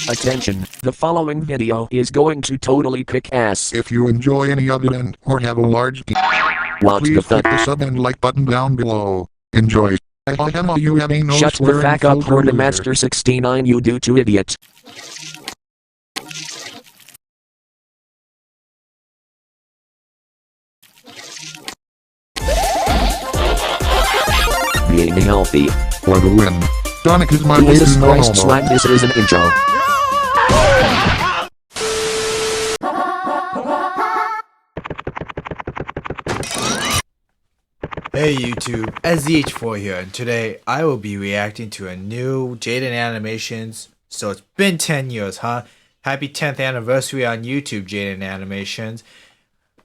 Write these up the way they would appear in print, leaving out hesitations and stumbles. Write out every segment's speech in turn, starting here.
Attention, the following video is going to totally kick ass. If you enjoy any of it or have a large What the please fuck? click the sub and like button down below. Enjoy. You have a no Shut the swearing fuck up, filter Master 69, you do to idiot. Being healthy. for the win. Sonic is my way Jesus to Christ, normal. slime, this is an intro. Hey YouTube, SZH4 here, and today I will be reacting to a new Jaiden animations. So it's been 10 years, huh? Happy 10th anniversary on YouTube, Jaiden Animations.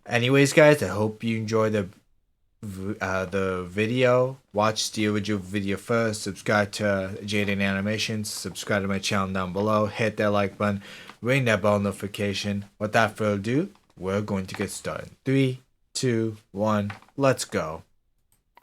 Anyways guys, I hope you enjoy the video. Watch the original video first, subscribe to Jaiden Animations, subscribe to my channel down below, hit that like button, ring that bell notification. Without further ado, we're going to get started. 3, 2, 1, let's go.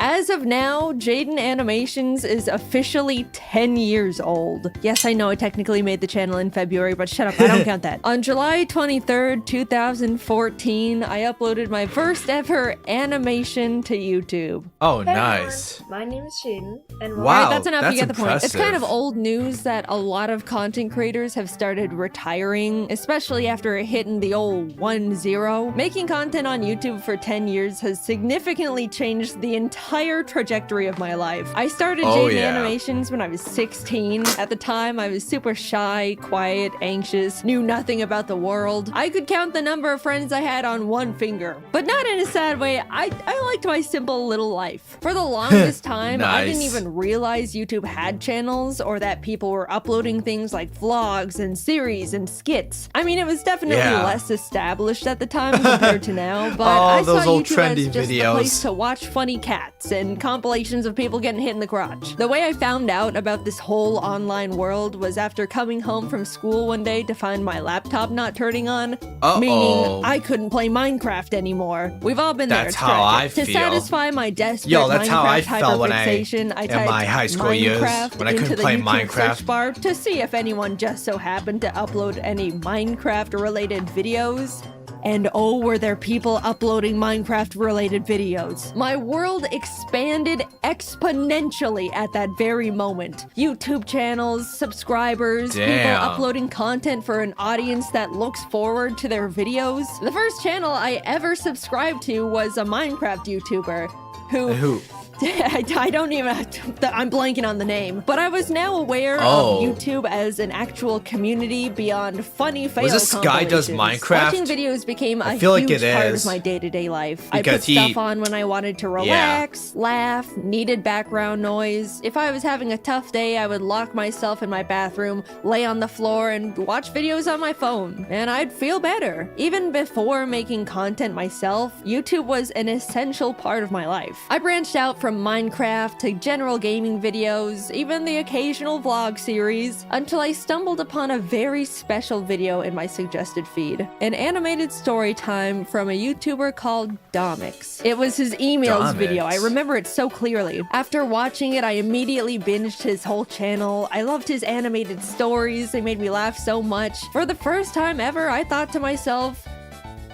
As of now, Jaiden Animations is officially 10 years old. Yes, I know I technically made the channel in February, but shut up, I don't count that. On July 23rd, 2014, I uploaded my first ever animation to YouTube. Oh, Hey nice. everyone, my name is Jaiden, and Wow. Alright, that's enough, that's you get the point. It's kind of impressive. old news that a lot of content creators have started retiring, especially after hitting the old 1-0. Making content on YouTube for 10 years has significantly changed the entire trajectory of my life. I started Jaiden Animations when I was 16. At the time, I was super shy, quiet, anxious, knew nothing about the world. I could count the number of friends I had on one finger. But not in a sad way, I liked my simple little life. For the longest time, I didn't Nice. even realize YouTube had channels or that people were uploading things like vlogs and series and skits. I mean, it was definitely less established at the time compared to now, but I saw those old YouTube trendy as just a videos. place to watch funny cats and compilations of people getting hit in the crotch. The way I found out about this whole online world was after coming home from school one day to find my laptop not turning on, meaning I couldn't play Minecraft anymore. We've all been there. That's it's how I tragic. feel. To satisfy my desperate That's how I Minecraft felt when hyperfixation, I in typed my high school years, Minecraft when I into couldn't the play YouTube Minecraft. search bar to see if anyone just so happened to upload any Minecraft-related videos. And oh, were there people uploading Minecraft-related videos. My world expanded exponentially at that very moment. YouTube channels, subscribers, people uploading content for an audience that looks forward to their videos. The first channel I ever subscribed to was a Minecraft YouTuber who? I don't even, I'm blanking on the name, but I was now aware of YouTube as an actual community beyond funny fail this guy does compilations. Minecraft? Watching videos became a feel like huge it part of is. my day-to-day life. I put Because stuff on when I wanted to relax, laugh, needed background noise. If I was having a tough day, I would lock myself in my bathroom, lay on the floor, and watch videos on my phone, and I'd feel better. Even before making content myself, YouTube was an essential part of my life. I branched out from Minecraft to general gaming videos, even the occasional vlog series, until I stumbled upon a very special video in my suggested feed. An animated story time from a YouTuber called Domix. It was his emails video. I remember it so clearly. After watching it, I immediately binged his whole channel. I loved his animated stories. They made me laugh so much. For the first time ever, I thought to myself,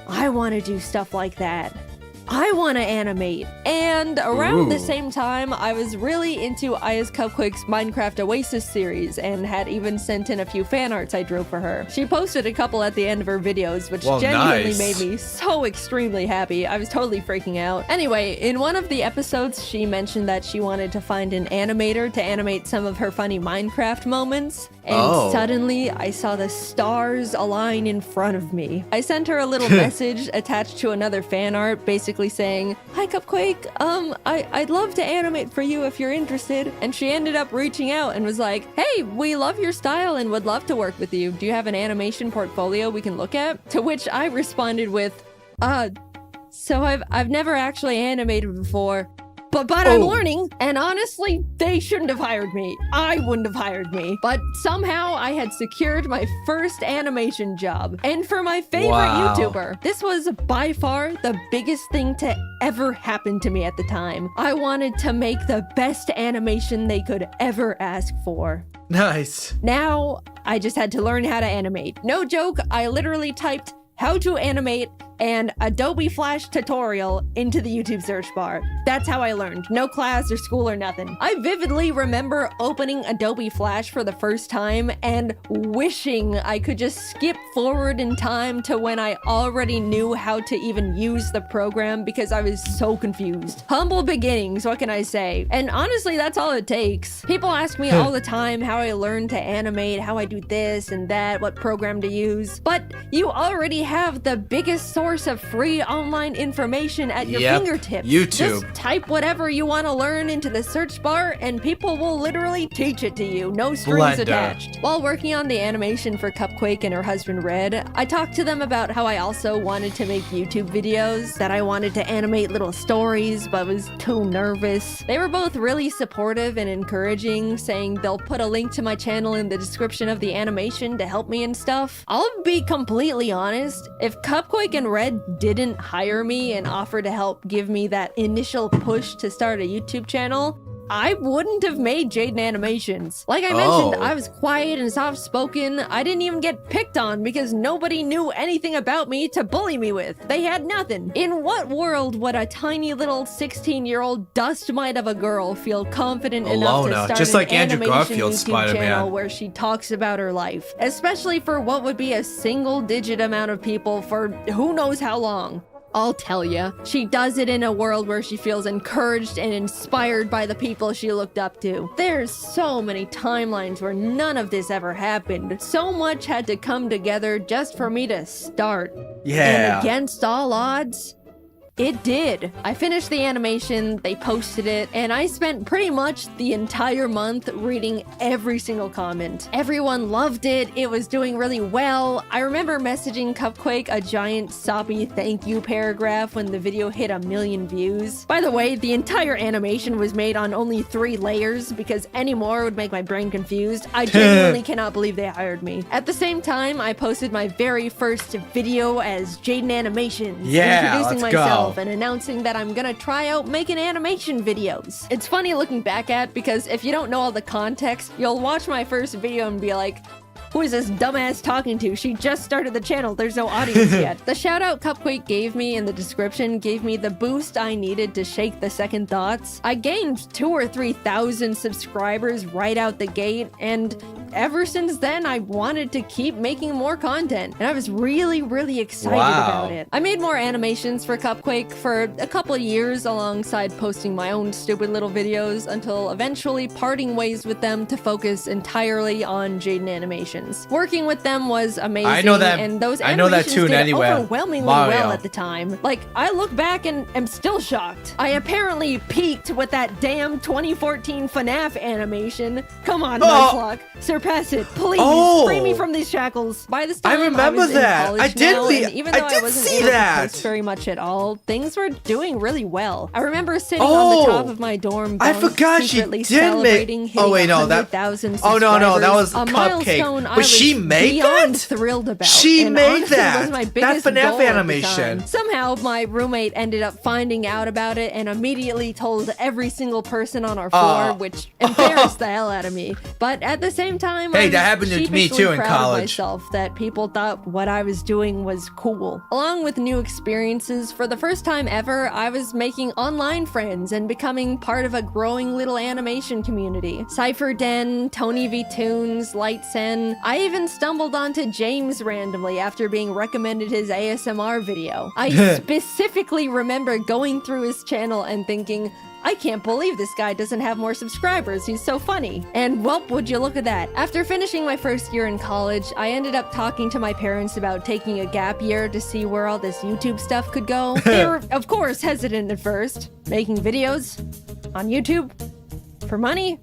I want to do stuff like that. I want to animate. And around the same time, I was really into Aya's Cupquake's Minecraft Oasis series and had even sent in a few fan arts I drew for her. She posted a couple at the end of her videos, which genuinely made me so extremely happy. I was totally freaking out. Anyway, in one of the episodes, she mentioned that she wanted to find an animator to animate some of her funny Minecraft moments. And suddenly, I saw the stars align in front of me. I sent her a little message attached to another fan art, basically saying, "Hi Cupquake, I'd love to animate for you if you're interested." And she ended up reaching out and was like, "Hey, we love your style and would love to work with you. Do you have an animation portfolio we can look at?" To which I responded with, so I've never actually animated before, But I'm learning, and honestly, they shouldn't have hired me. I wouldn't have hired me. But somehow I had secured my first animation job. And for my favorite YouTuber, this was by far the biggest thing to ever happen to me at the time. I wanted to make the best animation they could ever ask for. Nice. Now, I just had to learn how to animate. No joke, I literally typed how to animate and Adobe Flash tutorial into the YouTube search bar. That's how I learned. No class or school or nothing. I vividly remember opening Adobe Flash for the first time and wishing I could just skip forward in time to when I already knew how to even use the program because I was so confused. Humble beginnings, what can I say? And honestly, that's all it takes. People ask me all the time how I learned to animate, how I do this and that, what program to use. But you already have the biggest source of free online information at your fingertips. YouTube. Just type whatever you want to learn into the search bar and people will literally teach it to you. No strings attached. While working on the animation for Cupquake and her husband Red, I talked to them about how I also wanted to make YouTube videos, that I wanted to animate little stories but was too nervous. They were both really supportive and encouraging, saying they'll put a link to my channel in the description of the animation to help me and stuff. I'll be completely honest, if Cupquake and Red didn't hire me and offer to help give me that initial push to start a YouTube channel, I wouldn't have made Jaiden Animations. Like I mentioned, I was quiet and soft-spoken. I didn't even get picked on because nobody knew anything about me to bully me with. They had nothing. In what world would a tiny little 16-year-old dust mite of a girl feel confident enough to start just an like Andrew animation Garfield's YouTube Spider-Man channel where she talks about her life, especially for what would be a single-digit amount of people for who knows how long? I'll tell ya, she does it in a world where she feels encouraged and inspired by the people she looked up to. There's so many timelines where none of this ever happened. So much had to come together just for me to start. And against all odds, it did. I finished the animation, they posted it, and I spent pretty much the entire month reading every single comment. Everyone loved it, it was doing really well. I remember messaging Cupquake a giant soppy thank you paragraph when the video hit 1 million views. By the way, the entire animation was made on only 3 layers because any more would make my brain confused. I genuinely cannot believe they hired me. At the same time, I posted my very first video as Jaiden Animations, introducing myself and announcing that I'm gonna try out making animation videos. It's funny looking back at because if you don't know all the context, you'll watch my first video and be like, who is this dumbass talking to? She just started the channel. There's no audience yet. The shout out Cupquake gave me in the description gave me the boost I needed to shake the second thoughts. I gained 2,000 or 3,000 subscribers right out the gate, and ever since then, I wanted to keep making more content, and I was really, really excited about it. I made more animations for Cupquake for a couple of years alongside posting my own stupid little videos until eventually parting ways with them to focus entirely on Jaiden Animations. Working with them was amazing, and those animations did overwhelmingly well at the time. Like, I look back and am still shocked. I apparently peaked with that damn 2014 FNAF animation. Come on, Nuzlocke. Surpass it, please. Free me from these shackles. By this time, I was in college now, and even though I wasn't able to post very much at all, things were doing really well. I remember sitting on the top of my dorm bunk, secretly celebrating hitting 100,000 subscribers. That was a milestone But she made beyond that? thrilled about. She and made honestly, that. was my That biggest FNAF goal at the animation. time. Somehow, my roommate ended up finding out about it and immediately told every single person on our floor, which embarrassed the hell out of me. But at the same time, that happened to me too in college. Myself that people thought what I was doing was cool. Along with new experiences, for the first time ever, I was making online friends and becoming part of a growing little animation community. Cypher Den, Tony V Tunes, Lightsen. I even stumbled onto James randomly after being recommended his ASMR video. I specifically remember going through his channel and thinking, I can't believe this guy doesn't have more subscribers. He's so funny. And welp, would you look at that. After finishing my first year in college, I ended up talking to my parents about taking a gap year to see where all this YouTube stuff could go. They were, of course, hesitant at first. Making videos on YouTube for money?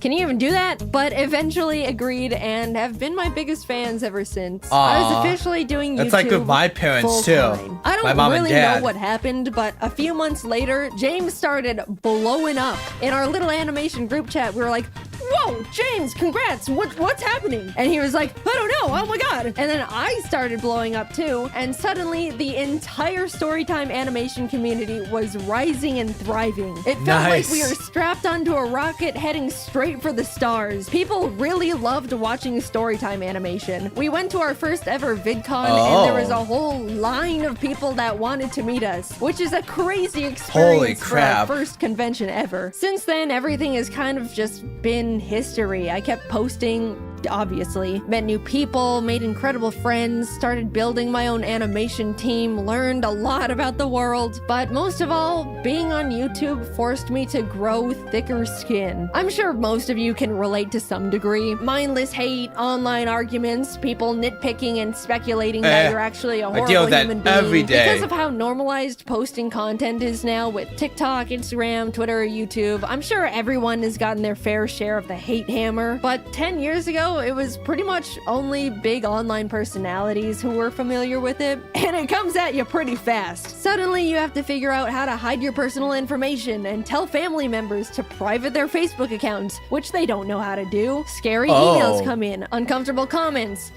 Can you even do that? But eventually agreed and have been my biggest fans ever since. I was officially doing YouTube. That's like with my parents too. I don't my mom really and dad. know what happened, but a few months later, James started blowing up. In our little animation group chat, we were like, whoa, James, congrats, what's happening? And he was like, I don't know, oh my god. And then I started blowing up too, and suddenly the entire Storytime animation community was rising and thriving. It felt like we were strapped onto a rocket heading straight for the stars. People really loved watching Storytime animation. We went to our first ever VidCon, and there was a whole line of people that wanted to meet us, which is a crazy experience for our first convention ever. Since then, everything has kind of just been history. I kept posting, obviously, met new people, made incredible friends, started building my own animation team, learned a lot about the world, but most of all, being on YouTube forced me to grow thicker skin. I'm sure most of you can relate to some degree. Mindless hate, online arguments, people nitpicking and speculating that you're actually a horrible human being. Every day. Because of how normalized posting content is now with TikTok, Instagram, Twitter, YouTube, I'm sure everyone has gotten their fair share of the hate hammer, but 10 years ago, it was pretty much only big online personalities who were familiar with it, and it comes at you pretty fast. Suddenly, you have to figure out how to hide your personal information and tell family members to private their Facebook accounts, which they don't know how to do. Scary emails come in, uncomfortable comments,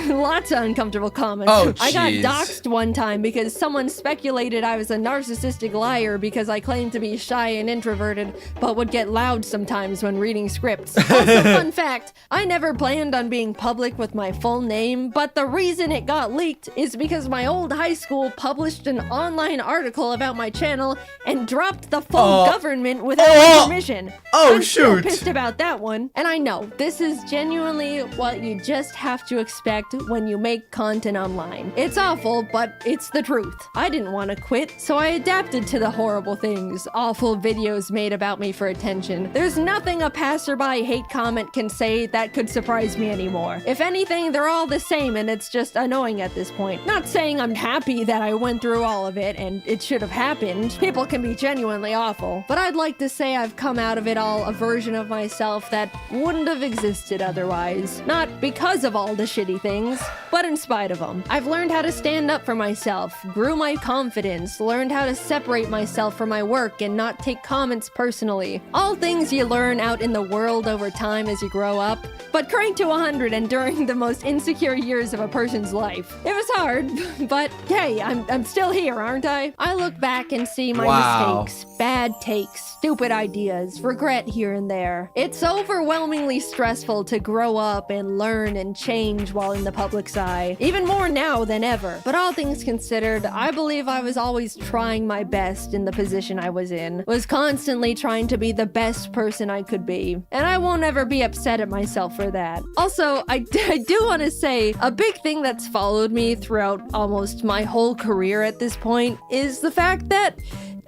lots of uncomfortable comments. I got doxxed one time because someone speculated I was a narcissistic liar because I claimed to be shy and introverted, but would get loud sometimes when reading scripts. Also, fun fact, I never planned on being public with my full name, but the reason it got leaked is because my old high school published an online article about my channel and dropped the full government without my permission. I'm still pissed about that one. And I know, this is genuinely what you just have to expect when you make content online. It's awful, but it's the truth. I didn't want to quit, so I adapted to the horrible things awful videos made about me for attention. There's nothing a passerby hate comment can say that could surprise me anymore. If anything, they're all the same and it's just annoying at this point. Not saying I'm happy that I went through all of it and it should have happened. People can be genuinely awful. But I'd like to say I've come out of it all a version of myself that wouldn't have existed otherwise. Not because of all the shitty things, but in spite of them. I've learned how to stand up for myself, grew my confidence, learned how to separate myself from my work and not take comments personally. All things you learn out in the world over time as you grow up, but cranked to 100 and during the most insecure years of a person's life. It was hard, but hey, I'm still here, aren't I? I look back and see my mistakes, bad takes, stupid ideas, regret here and there. It's overwhelmingly stressful to grow up and learn and change while in the public's eye, even more now than ever. But all things considered, I believe I was always trying my best in the position I was in, was constantly trying to be the best person I could be, and I won't ever be upset at myself for that. Also, I do want to say, a big thing that's followed me throughout almost my whole career at this point is the fact that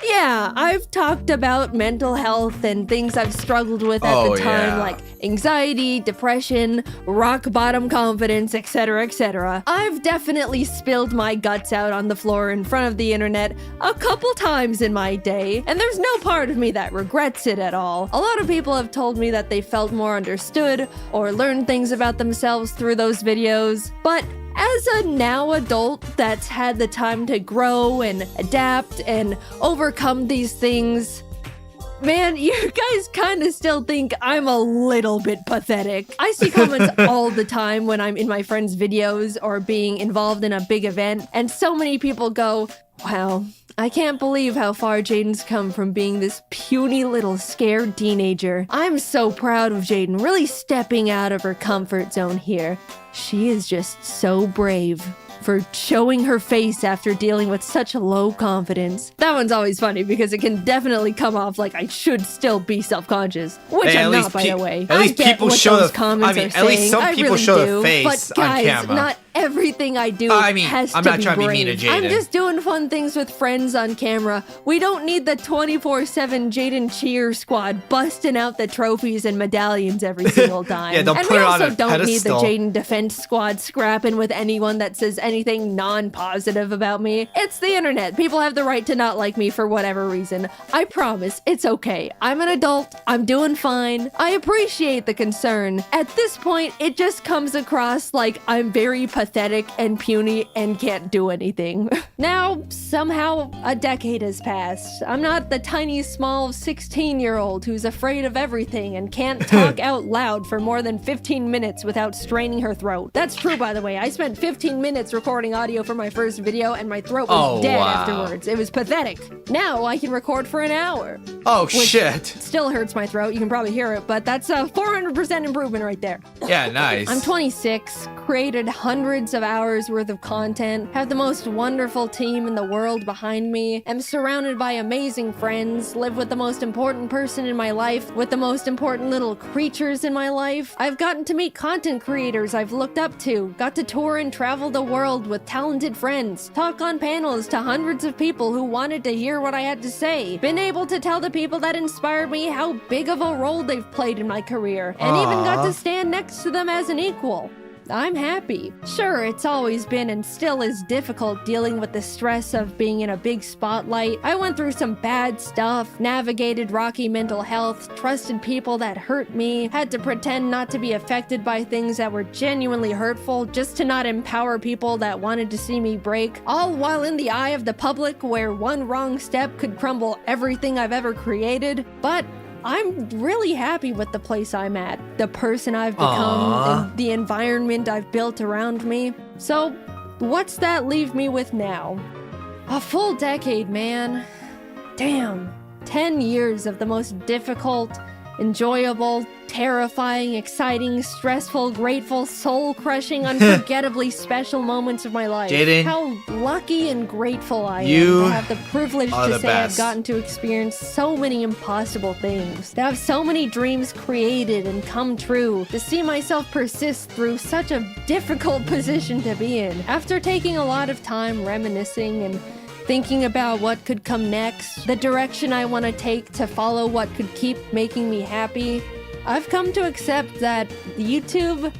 yeah, I've talked about mental health and things I've struggled with at the time, like anxiety, depression, rock bottom confidence, etc., etc. I've definitely spilled my guts out on the floor in front of the internet a couple times in my day, and there's no part of me that regrets it at all. A lot of people have told me that they felt more understood or learned things about themselves through those videos, but as a now adult that's had the time to grow and adapt and overcome these things, man, you guys kind of still think I'm a little bit pathetic. I see comments all the time when I'm in my friends' videos or being involved in a big event, and so many people go, wow, I can't believe how far Jaiden's come from being this puny little scared teenager. I'm so proud of Jaiden really stepping out of her comfort zone here. She is just so brave for showing her face after dealing with such low confidence. That one's always funny because it can definitely come off like I should still be self-conscious, which I'm not, by the way. At least people show the comments at least some people show their face on camera. Not everything I do I mean, has I'm to not be trying to be brave. mean to Jaden. I'm just doing fun things with friends on camera. We don't need the 24/7 Jaden cheer squad busting out the trophies and medallions every single time. Yeah, don't and put we it on also a don't need the pedestal. Jaden defense squad scrapping with anyone that says anything non-positive about me. It's the internet. People have the right to not like me for whatever reason. I promise, it's okay. I'm an adult. I'm doing fine. I appreciate the concern. At this point, it just comes across like I'm very pathetic and puny and can't do anything. Now, somehow, a decade has passed. I'm not the tiny, small 16-year-old who's afraid of everything and can't talk out loud for more than 15 minutes without straining her throat. That's true, by the way. I spent 15 minutes recording audio for my first video and my throat was dead afterwards. It was pathetic. Now I can record for an hour. Oh, shit. Still hurts my throat. You can probably hear it, but that's a 400% improvement right there. Yeah, nice. I'm 26, created hundreds of hours worth of content, have the most wonderful team in the world behind me, am surrounded by amazing friends, live with the most important person in my life, with the most important little creatures in my life. I've gotten to meet content creators I've looked up to, got to tour and travel the world with talented friends, talk on panels to hundreds of people who wanted to hear what I had to say, been able to tell the people that inspired me how big of a role they've played in my career, and even got to stand next to them as an equal. I'm happy. Sure, it's always been and still is difficult dealing with the stress of being in a big spotlight. I went through some bad stuff, navigated rocky mental health, trusted people that hurt me, had to pretend not to be affected by things that were genuinely hurtful just to not empower people that wanted to see me break, all while in the eye of the public where one wrong step could crumble everything I've ever created. But I'm really happy with the place I'm at, the person I've become, and the environment I've built around me. So, what's that leave me with now? A full decade, man. Damn. 10 years of the most difficult, enjoyable, terrifying, exciting, stressful, grateful, soul-crushing, unforgettably special moments of my life. Jaden, how lucky and grateful I am you to have the privilege are to the say I've best. gotten to experience so many impossible things, to have so many dreams created and come true, to see myself persist through such a difficult position to be in. After taking a lot of time reminiscing and thinking about what could come next, the direction I want to take to follow what could keep making me happy, I've come to accept that YouTube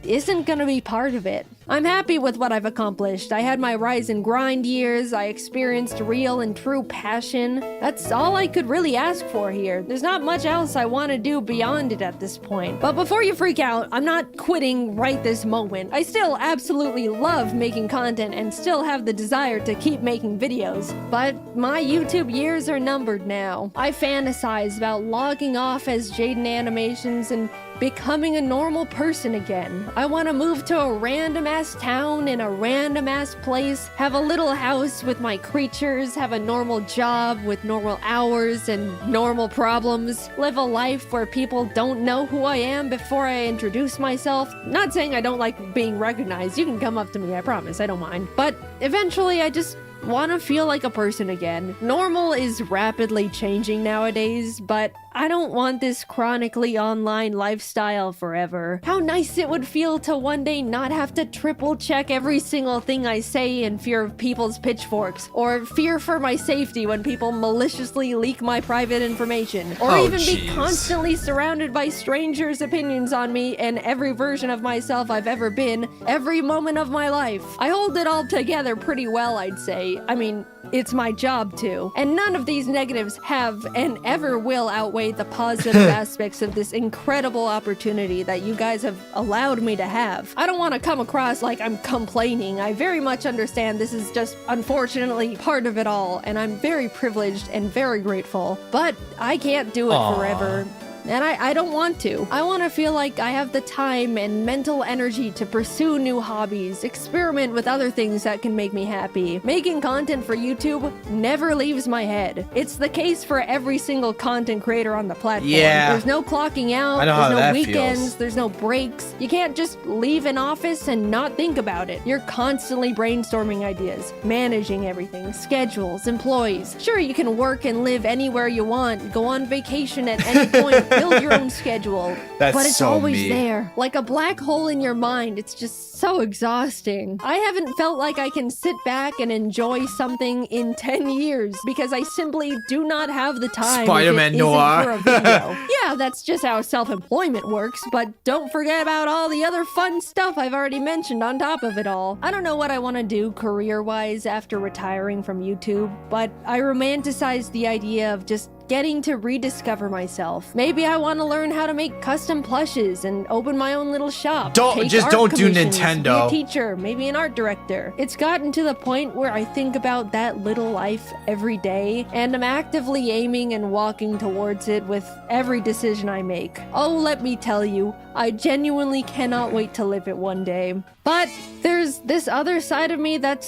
isn't gonna be part of it. I'm happy with what I've accomplished. I had my rise and grind years, I experienced real and true passion. That's all I could really ask for here. There's not much else I want to do beyond it at this point. But before you freak out, I'm not quitting right this moment. I still absolutely love making content and still have the desire to keep making videos. But my YouTube years are numbered now. I fantasize about logging off as Jaiden Animations and becoming a normal person again. I want to move to a random-ass town in a random-ass place, have a little house with my creatures, have a normal job with normal hours and normal problems, live a life where people don't know who I am before I introduce myself. Not saying I don't like being recognized. You can come up to me, I promise, I don't mind. But eventually I just want to feel like a person again. Normal is rapidly changing nowadays, but I don't want this chronically online lifestyle forever. How nice it would feel to one day not have to triple check every single thing I say in fear of people's pitchforks, or fear for my safety when people maliciously leak my private information, or even be constantly surrounded by strangers' opinions on me and every version of myself I've ever been, every moment of my life. I hold it all together pretty well, I'd say. I mean, it's my job to. And none of these negatives have and ever will outweigh the positive aspects of this incredible opportunity that you guys have allowed me to have. I don't want to come across like I'm complaining. I very much understand this is just unfortunately part of it all, and I'm very privileged and very grateful. But I can't do it forever. And I don't want to. I want to feel like I have the time and mental energy to pursue new hobbies, experiment with other things that can make me happy. Making content for YouTube never leaves my head. It's the case for every single content creator on the platform. Yeah. There's no clocking out, I know how there's no that weekends, feels. there's no breaks. You can't just leave an office and not think about it. You're constantly brainstorming ideas, managing everything, schedules, employees. Sure, you can work and live anywhere you want, go on vacation at any point build your own schedule. That's but it's so always me. there. Like a black hole in your mind. It's just so exhausting. I haven't felt like I can sit back and enjoy something in 10 years because I simply do not have the time. Spider-Man Noir. For a video. Yeah, that's just how self-employment works, but don't forget about all the other fun stuff I've already mentioned on top of it all. I don't know what I want to do career-wise after retiring from YouTube, but I romanticize the idea of just getting to rediscover myself. Maybe I want to learn how to make custom plushes and open my own little shop. Don't do Nintendo. Be a teacher, maybe an art director. It's gotten to the point where I think about that little life every day, and I'm actively aiming and walking towards it with every decision I make. Oh, let me tell you, I genuinely cannot wait to live it one day. But there's this other side of me that's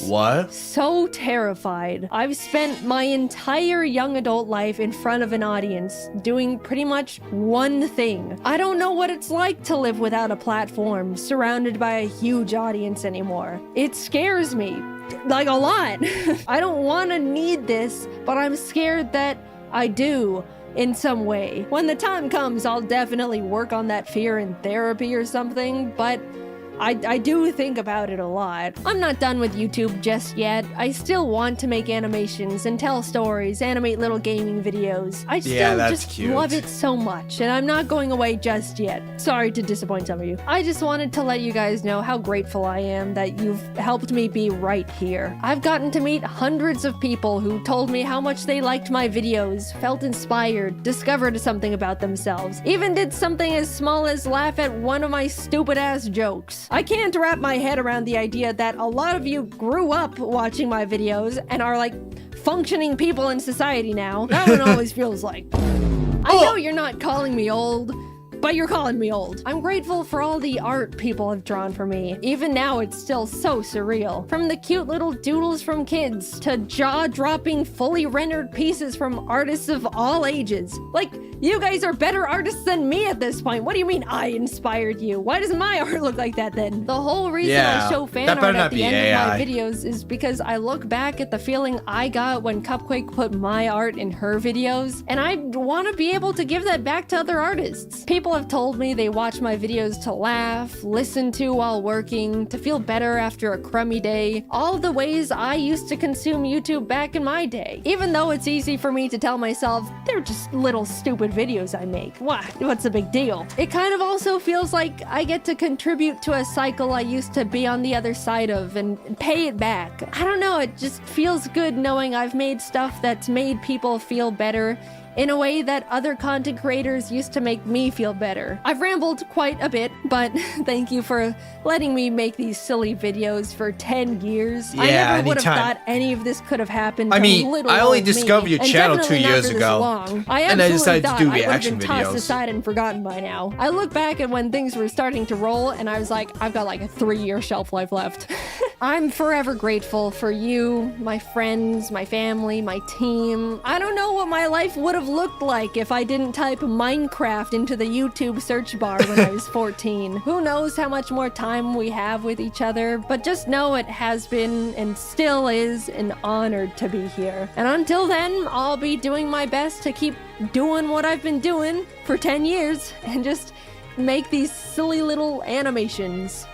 so terrified. I've spent my entire young adult life in front of an audience doing pretty much one thing. I don't know what it's like to live without a platform, surrounded by a huge audience anymore. It scares me, like a lot. I don't want to need this, but I'm scared that I do. In some way. When the time comes, I'll definitely work on that fear in therapy or something, but I do think about it a lot. I'm not done with YouTube just yet. I still want to make animations and tell stories, animate little gaming videos. I still just love it so much, and I'm not going away just yet. Sorry to disappoint some of you. I just wanted to let you guys know how grateful I am that you've helped me be right here. I've gotten to meet hundreds of people who told me how much they liked my videos, felt inspired, discovered something about themselves, even did something as small as laugh at one of my stupid ass jokes. I can't wrap my head around the idea that a lot of you grew up watching my videos and are like functioning people in society now. That one always feels like. I know you're not calling me old, but you're calling me old. I'm grateful for all the art people have drawn for me. Even now, it's still so surreal. From the cute little doodles from kids to jaw-dropping, fully rendered pieces from artists of all ages. Like, you guys are better artists than me at this point. What do you mean I inspired you? Why doesn't my art look like that then? The whole reason I show fan art at the end of my videos is because I look back at the feeling I got when Cupquake put my art in her videos, and I want to be able to give that back to other artists. People have told me they watch my videos to laugh, listen to while working, to feel better after a crummy day. All the ways I used to consume YouTube back in my day. Even though it's easy for me to tell myself, they're just little stupid videos I make. What's the big deal? It kind of also feels like I get to contribute to a cycle I used to be on the other side of and pay it back. I don't know, it just feels good knowing I've made stuff that's made people feel better in a way that other content creators used to make me feel better. I've rambled quite a bit, but thank you for letting me make these silly videos for 10 years. I never would have thought any of this could have happened. I mean, I only discovered your channel 2 years ago, and I decided to do reaction videos. Tossed aside and forgotten by now. I look back at when things were starting to roll, and I was like, I've got like a 3-year shelf life left. I'm forever grateful for you, my friends, my family, my team. I don't know what my life would have looked like if I didn't type Minecraft into the YouTube search bar when I was 14. Who knows how much more time we have with each other, but just know it has been and still is an honor to be here. And until then, I'll be doing my best to keep doing what I've been doing for 10 years and just make these silly little animations.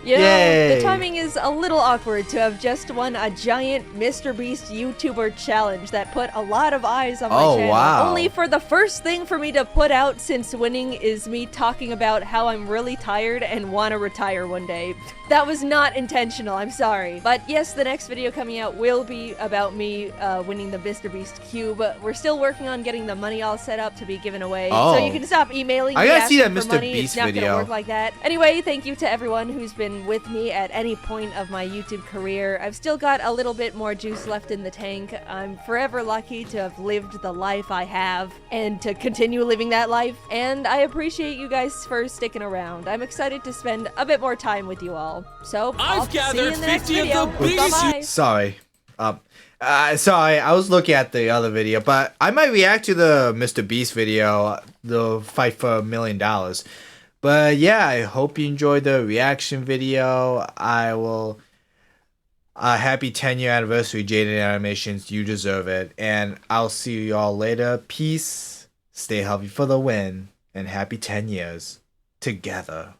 You know, the timing is a little awkward to have just won a giant Mr. Beast YouTuber challenge that put a lot of eyes on my channel. Only for the first thing for me to put out since winning is me talking about how I'm really tired and want to retire one day. That was not intentional, I'm sorry. But yes, the next video coming out will be about me winning the Mr. Beast Cube. We're still working on getting the money all set up to be given away. So you can stop emailing me asking for money. It's not gonna work like that. Anyway, thank you to everyone who's been with me at any point of my YouTube career. I've still got a little bit more juice left in the tank. I'm forever lucky to have lived the life I have and to continue living that life. And I appreciate you guys for sticking around. I'm excited to spend a bit more time with you all. So I'll see you in the next video. Bye-bye. Sorry. Sorry, I was looking at the other video, but I might react to the Mr. Beast video, the fight for $1 million. But yeah, I hope you enjoyed the reaction video. I will... happy 10-year anniversary, Jaiden Animations. You deserve it. And I'll see you all later. Peace. stay healthy for the win, and happy 10 years together.